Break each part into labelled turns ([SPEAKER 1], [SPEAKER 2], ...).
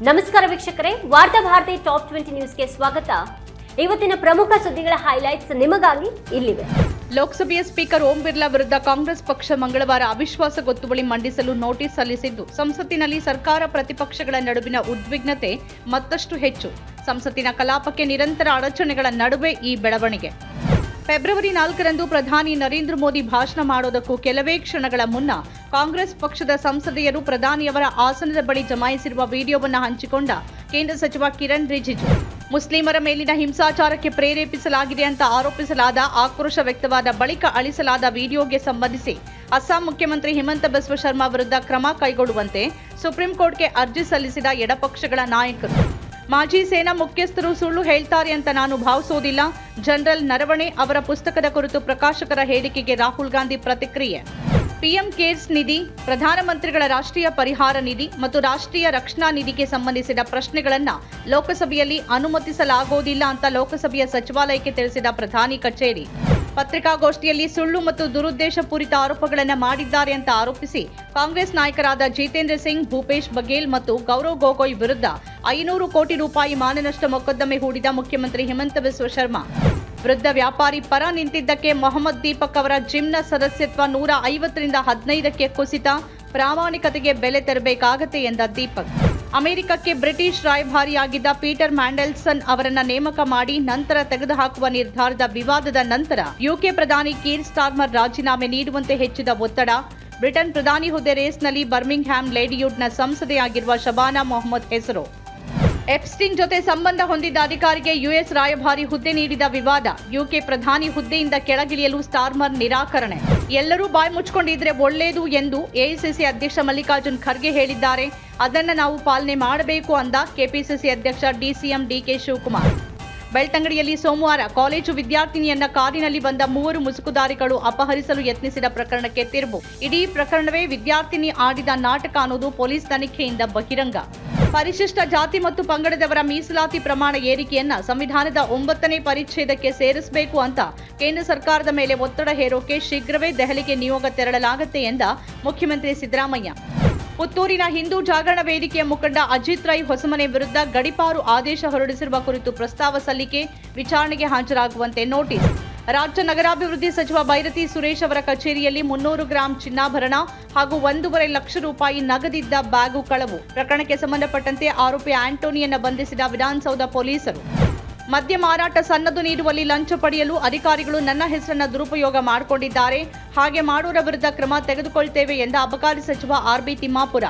[SPEAKER 1] ನಮಸ್ಕಾರ ವೀಕ್ಷಕರೇ, ವಾರ್ತಾ ಭಾರತಿ ಟಾಪ್ 20 ನ್ಯೂಸ್ಗೆ ಸ್ವಾಗತ. ಇವತ್ತಿನ ಪ್ರಮುಖ ಸುದ್ದಿಗಳ ಹೈಲೈಟ್ಸ್ ನಿಮಗಾಗಿ ಇಲ್ಲಿವೆ.
[SPEAKER 2] ಲೋಕಸಭೆಯ ಸ್ಪೀಕರ್ ಓಂ ಬಿರ್ಲಾ ವಿರುದ್ಧ ಕಾಂಗ್ರೆಸ್ ಪಕ್ಷ ಮಂಗಳವಾರ ಅವಿಶ್ವಾಸ ಗೊತ್ತುವಳಿ ಮಂಡಿಸಲು ನೋಟಿಸ್ ಸಲ್ಲಿಸಿದ್ದು, ಸಂಸತ್ತಿನಲ್ಲಿ ಸರ್ಕಾರ ಪ್ರತಿಪಕ್ಷಗಳ ನಡುವಿನ ಉದ್ವಿಗ್ನತೆ ಮತ್ತಷ್ಟು ಹೆಚ್ಚು. ಸಂಸತ್ತಿನ ಕಲಾಪಕ್ಕೆ ನಿರಂತರ ಅಡಚಣೆಗಳ ನಡುವೆ ಈ ಬೆಳವಣಿಗೆ. ಫೆಬ್ರವರಿ 4ರಂದು ಪ್ರಧಾನಿ ನರೇಂದ್ರ ಮೋದಿ ಭಾಷಣ ಮಾಡೋದಕ್ಕೂ ಕೆಲವೇ ಕ್ಷಣಗಳ ಮುನ್ನ ಕಾಂಗ್ರೆಸ್ ಪಕ್ಷದ ಸಂಸದೆಯರು ಪ್ರಧಾನಿಯವರ ಆಸನದ ಬಳಿ ಜಮಾಯಿಸಿರುವ ವಿಡಿಯೋವನ್ನು ಹಂಚಿಕೊಂಡ ಕೇಂದ್ರ ಸಚಿವ ಕಿರಣ್ ರಿಜಿಜು. ಮುಸ್ಲಿಮರ ಮೇಲಿನ ಹಿಂಸಾಚಾರಕ್ಕೆ ಪ್ರೇರೇಪಿಸಲಾಗಿದೆ ಅಂತ ಆರೋಪಿಸಲಾದ ಆಕ್ರೋಶ ವ್ಯಕ್ತವಾದ ಬಳಿಕ ಅಳಿಸಲಾದ ವಿಡಿಯೋಗೆ ಸಂಬಂಧಿಸಿ ಅಸ್ಸಾಂ ಮುಖ್ಯಮಂತ್ರಿ ಹಿಮಂತ ಬಿಸ್ವಾ ಶರ್ಮಾ ವಿರುದ್ಧ ಕ್ರಮ ಕೈಗೊಳ್ಳುವಂತೆ ಸುಪ್ರೀಂ ಕೋರ್ಟ್ಗೆ ಅರ್ಜಿ ಸಲ್ಲಿಸಿದ ಎಡಪಕ್ಷಗಳ ನಾಯಕರು. ಮಾಜಿ ಸೇನಾ ಮುಖ್ಯಸ್ಥರು ಸುಳ್ಳು ಹೇಳ್ತಾರೆ ಅಂತ ನಾನು ಭಾವಿಸೋದಿಲ್ಲ. ಜನರಲ್ ನರವಣೆ ಅವರ ಪುಸ್ತಕದ ಕುರಿತು ಪ್ರಕಾಶಕರ ಹೇಳಿಕೆಗೆ ರಾಹುಲ್ ಗಾಂಧಿ ಪ್ರತಿಕ್ರಿಯೆ. ಪಿಎಂ ಕೇರ್ಸ್ ನಿಧಿ, ಪ್ರಧಾನಮಂತ್ರಿಗಳ ರಾಷ್ಟ್ರೀಯ ಪರಿಹಾರ ನಿಧಿ ಮತ್ತು ರಾಷ್ಟ್ರೀಯ ರಕ್ಷಣಾ ನಿಧಿಗೆ ಸಂಬಂಧಿಸಿದ ಪ್ರಶ್ನೆಗಳನ್ನು ಲೋಕಸಭೆಯಲ್ಲಿ ಅನುಮತಿಸಲಾಗುವುದಿಲ್ಲ ಅಂತ ಲೋಕಸಭೆಯ ಸಚಿವಾಲಯಕ್ಕೆ ತಿಳಿಸಿದ ಪ್ರಧಾನಿ ಕಚೇರಿ. ಪತ್ರಿಕಾಗೋಷ್ಠಿಯಲ್ಲಿ ಸುಳ್ಳು ಮತ್ತು ದುರುದ್ದೇಶಪೂರಿತ ಆರೋಪಗಳನ್ನು ಮಾಡಿದ್ದಾರೆ ಅಂತ ಆರೋಪಿಸಿ ಕಾಂಗ್ರೆಸ್ ನಾಯಕರಾದ ಜಿತೇಂದ್ರ ಸಿಂಗ್, ಭೂಪೇಶ್ ಬಘೇಲ್ ಮತ್ತು ಗೌರವ್ ಗೊಗೊಯ್ ವಿರುದ್ಧ 500 ಕೋಟಿ ರೂಪಾಯಿ ಮಾನನಷ್ಟ ಮೊಕದ್ದಮೆ ಹೂಡಿದ ಮುಖ್ಯಮಂತ್ರಿ ಹಿಮಂತ ಬಿಸ್ವಾ ಶರ್ಮಾ. ವೃದ್ಧ ವ್ಯಾಪಾರಿ ಪರ ನಿಂತಿದ್ದಕ್ಕೆ ಮೊಹಮ್ಮದ್ ದೀಪಕ್ ಅವರ ಜಿಮ್ನ ಸದಸ್ಯತ್ವ 150ರಿಂದ 15ಕ್ಕೆ ಕುಸಿತ. ಪ್ರಾಮಾಣಿಕತೆಗೆ ಬೆಲೆ ತೆರಬೇಕಾಗತ್ತೆ ಎಂದ ದೀಪಕ್. ಅಮೆರಿಕಕ್ಕೆ ಬ್ರಿಟಿಷ್ ರಾಯಭಾರಿಯಾಗಿದ್ದ ಪೀಟರ್ ಮ್ಯಾಂಡೆಲ್ಸನ್ ಅವರನ್ನ ನೇಮಕ ಮಾಡಿ ನಂತರ ತೆಗೆದುಹಾಕುವ ನಿರ್ಧಾರದ ವಿವಾದದ ನಂತರ ಯುಕೆ ಪ್ರಧಾನಿ ಕೀರ್ ಸ್ಟಾರ್ಮರ್ ರಾಜೀನಾಮೆ ನೀಡುವಂತೆ ಹೆಚ್ಚಿದ ಒತ್ತಡ. ಬ್ರಿಟನ್ ಪ್ರಧಾನಿ ಹುದ್ದೆ ರೇಸ್ನಲ್ಲಿ ಬರ್ಮಿಂಗ್ ಹ್ಯಾಮ್ ಲೇಡಿವುಡ್ನ ಸಂಸದೆಯಾಗಿರುವ ಶಬಾನಾ ಮೊಹಮ್ಮದ್ ಹೆಸರು. ಎಪ್ಸ್ಟೀನ್ ಜೊತೆ ಸಂಬಂಧ ಹೊಂದಿದ್ದ ಅಧಿಕಾರಿಗೆ ಯುಎಸ್ ರಾಯಭಾರಿ ಹುದ್ದೆ ನೀಡಿದ ವಿವಾದ. ಯುಕೆ ಪ್ರಧಾನಿ ಹುದ್ದೆಯಿಂದ ಕೆಳಗಿಳಿಯಲು ಸ್ಟಾರ್ಮರ್ ನಿರಾಕರಣೆ. ಎಲ್ಲರೂ ಬಾಯಿ ಮುಚ್ಕೊಂಡಿದ್ರೆ ಒಳ್ಳೆಯದು ಎಂದು ಎಐಸಿಸಿ ಅಧ್ಯಕ್ಷ ಮಲ್ಲಿಕಾರ್ಜುನ್ ಖರ್ಗೆ ಹೇಳಿದ್ದಾರೆ. ಅದನ್ನು ನಾವು ಪಾಲನೆ ಮಾಡಬೇಕು ಅಂದ ಕೆಪಿಸಿಸಿ ಅಧ್ಯಕ್ಷ ಡಿಸಿಎಂ ಡಿಕೆ ಶಿವಕುಮಾರ್. ಬೆಳ್ತಂಗಡಿಯಲ್ಲಿ ಸೋಮವಾರ ಕಾಲೇಜು ವಿದ್ಯಾರ್ಥಿನಿಯನ್ನ ಕಾರಿನಲ್ಲಿ ಬಂದ 3 ಮುಸುಕುದಾರಿಗಳು ಅಪಹರಿಸಲು ಯತ್ನಿಸಿದ ಪ್ರಕರಣಕ್ಕೆ ತಿರುವು. ಇಡೀ ಪ್ರಕರಣವೇ ವಿದ್ಯಾರ್ಥಿನಿ ಆಡಿದ ನಾಟಕ ಅನ್ನೋದು ಪೊಲೀಸ್ ತನಿಖೆಯಿಂದ ಬಹಿರಂಗ. ಪರಿಶಿಷ್ಟ ಜಾತಿ ಮತ್ತು ಪಂಗಡದವರ ಮೀಸಲಾತಿ ಪ್ರಮಾಣ ಏರಿಕೆಯನ್ನ ಸಂವಿಧಾನದ 9ನೇ ಪರಿಚ್ಛೇದಕ್ಕೆ ಸೇರಿಸಬೇಕು ಅಂತ ಕೇಂದ್ರ ಸರ್ಕಾರದ ಮೇಲೆ ಒತ್ತಡ ಹೇರೋಕೆ ಶೀಘ್ರವೇ ದೆಹಲಿಗೆ ನಿಯೋಗ ತೆರಳಲಾಗುತ್ತೆ ಎಂದ ಮುಖ್ಯಮಂತ್ರಿ ಸಿದ್ದರಾಮಯ್ಯ. ಪುತ್ತೂರಿನ ಹಿಂದೂ ಜಾಗರಣ ವೇದಿಕೆಯ ಮುಖಂಡ ಅಜಿತ್ ರೈ ಹೊಸಮನೆ ವಿರುದ್ಧ ಗಡೀಪಾರು ಆದೇಶ ಹೊರಡಿಸಿರುವ ಕುರಿತು ಪ್ರಸ್ತಾವ ಸಲ್ಲಿಕೆ, ವಿಚಾರಣೆಗೆ ಹಾಜರಾಗುವಂತೆ ನೋಟಿಸ್. ರಾಜ್ಯ ನಗರಾಭಿವೃದ್ಧಿ ಸಚಿವ ಬೈರತಿ ಸುರೇಶ್ ಅವರ ಕಚೇರಿಯಲ್ಲಿ 300 ಗ್ರಾಂ ಚಿನ್ನಾಭರಣ ಹಾಗೂ 1.5 ಲಕ್ಷ ರೂಪಾಯಿ ನಗದಿದ್ದ ಬ್ಯಾಗು ಕಳವು. ಪ್ರಕರಣಕ್ಕೆ ಸಂಬಂಧಪಟ್ಟಂತೆ ಆರೋಪಿ ಆಂಟೋನಿಯನ್ನ ಬಂಧಿಸಿದ ವಿಧಾನಸೌಧ ಪೊಲೀಸರು. ಮದ್ಯ ಮಾರಾಟ ಸನ್ನದು ನೀಡುವಲ್ಲಿ ಲಂಚ ಪಡೆಯಲು ಅಧಿಕಾರಿಗಳು ನನ್ನ ಹೆಸರನ್ನು ದುರುಪಯೋಗ ಮಾಡಿಕೊಂಡಿದ್ದಾರೆ, ಹಾಗೆ ಮಾಡೋರ ವಿರುದ್ಧ ಕ್ರಮ ತೆಗೆದುಕೊಳ್ತೇವೆ ಎಂದ ಅಬಕಾರಿ ಸಚಿವ ಆರ್ಬಿ ತಿಮ್ಮಾಪುರ.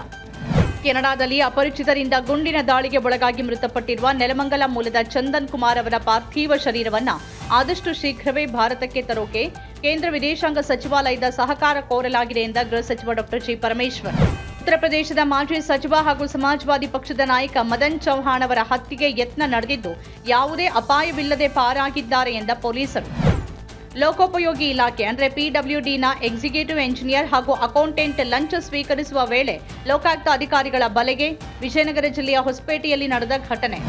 [SPEAKER 2] ಕೆನಡಾದಲ್ಲಿ ಅಪರಿಚಿತರಿಂದ ಗುಂಡಿನ ದಾಳಿಗೆ ಒಳಗಾಗಿ ಮೃತಪಟ್ಟಿರುವ ನೆಲಮಂಗಲ ಮೂಲದ ಚಂದನ್ ಕುಮಾರ್ ಅವರ ಪಾರ್ಥಿವ ಶರೀರವನ್ನು ಆದಷ್ಟು ಶೀಘ್ರವೇ ಭಾರತಕ್ಕೆ ತರೋಕೆ ಕೇಂದ್ರ ವಿದೇಶಾಂಗ ಸಚಿವಾಲಯದ ಸಹಕಾರ ಕೋರಲಾಗಿದೆ ಎಂದ ಗೃಹ ಸಚಿವ ಡಾಕ್ಟರ್ ಜಿ ಪರಮೇಶ್ವರ್. ಉತ್ತರ ಪ್ರದೇಶದ ಮಾಜಿ ಸಚಿವ ಹಾಗೂ ಸಮಾಜವಾದಿ ಪಕ್ಷದ ನಾಯಕ ಮದನ್ ಚೌಹಾಣ್ ಅವರ ಹತ್ಯೆಗೆ ಯತ್ನ ನಡೆದಿದ್ದು ಯಾವುದೇ ಅಪಾಯವಿಲ್ಲದೆ ಪಾರಾಗಿದ್ದಾರೆ ಎಂದ ಪೊಲೀಸರು. ಲೋಕೋಪಯೋಗಿ ಇಲಾಖೆ ಅಂದರೆ ಪಿಡಬ್ಲ್ಯೂಡಿನ ಎಕ್ಸಿಕ್ಯೂಟಿವ್ ಎಂಜಿನಿಯರ್ ಹಾಗೂ ಅಕೌಂಟೆಂಟ್ ಲಂಚ ಸ್ವೀಕರಿಸುವ ವೇಳೆ ಲೋಕಾಯುಕ್ತ ಅಧಿಕಾರಿಗಳ ಬಲೆಗೆ. ವಿಜಯನಗರ ಜಿಲ್ಲೆಯ ಹೊಸಪೇಟೆಯಲ್ಲಿ ನಡೆದ ಘಟನೆ.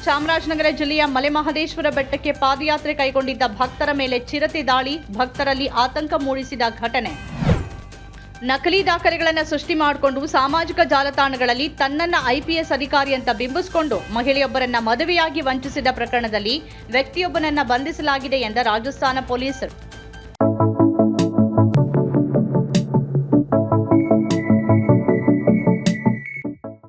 [SPEAKER 2] ಚಾಮರಾಜನಗರ ಜಿಲ್ಲೆಯ ಮಲೆಮಹದೇಶ್ವರ ಬೆಟ್ಟಕ್ಕೆ ಪಾದಯಾತ್ರೆ ಕೈಗೊಂಡಿದ್ದ ಭಕ್ತರ ಮೇಲೆ ಚಿರತೆ ದಾಳಿ, ಭಕ್ತರಲ್ಲಿ ಆತಂಕ ಮೂಡಿಸಿದ ಘಟನೆ. ನಕಲಿ ದಾಖಲೆಗಳನ್ನು ಸೃಷ್ಟಿ ಮಾಡಿಕೊಂಡು ಸಾಮಾಜಿಕ ಜಾಲತಾಣಗಳಲ್ಲಿ ತನ್ನನ್ನ ಐಪಿಎಸ್ ಅಧಿಕಾರಿ ಅಂತ ಬಿಂಬಿಸಿಕೊಂಡು ಮಹಿಳೆಯೊಬ್ಬರನ್ನ ಮದುವೆಯಾಗಿ ವಂಚಿಸಿದ ಪ್ರಕರಣದಲ್ಲಿ ವ್ಯಕ್ತಿಯೊಬ್ಬನನ್ನ ಬಂಧಿಸಲಾಗಿದೆ ಎಂದ ರಾಜಸ್ಥಾನ ಪೊಲೀಸರು.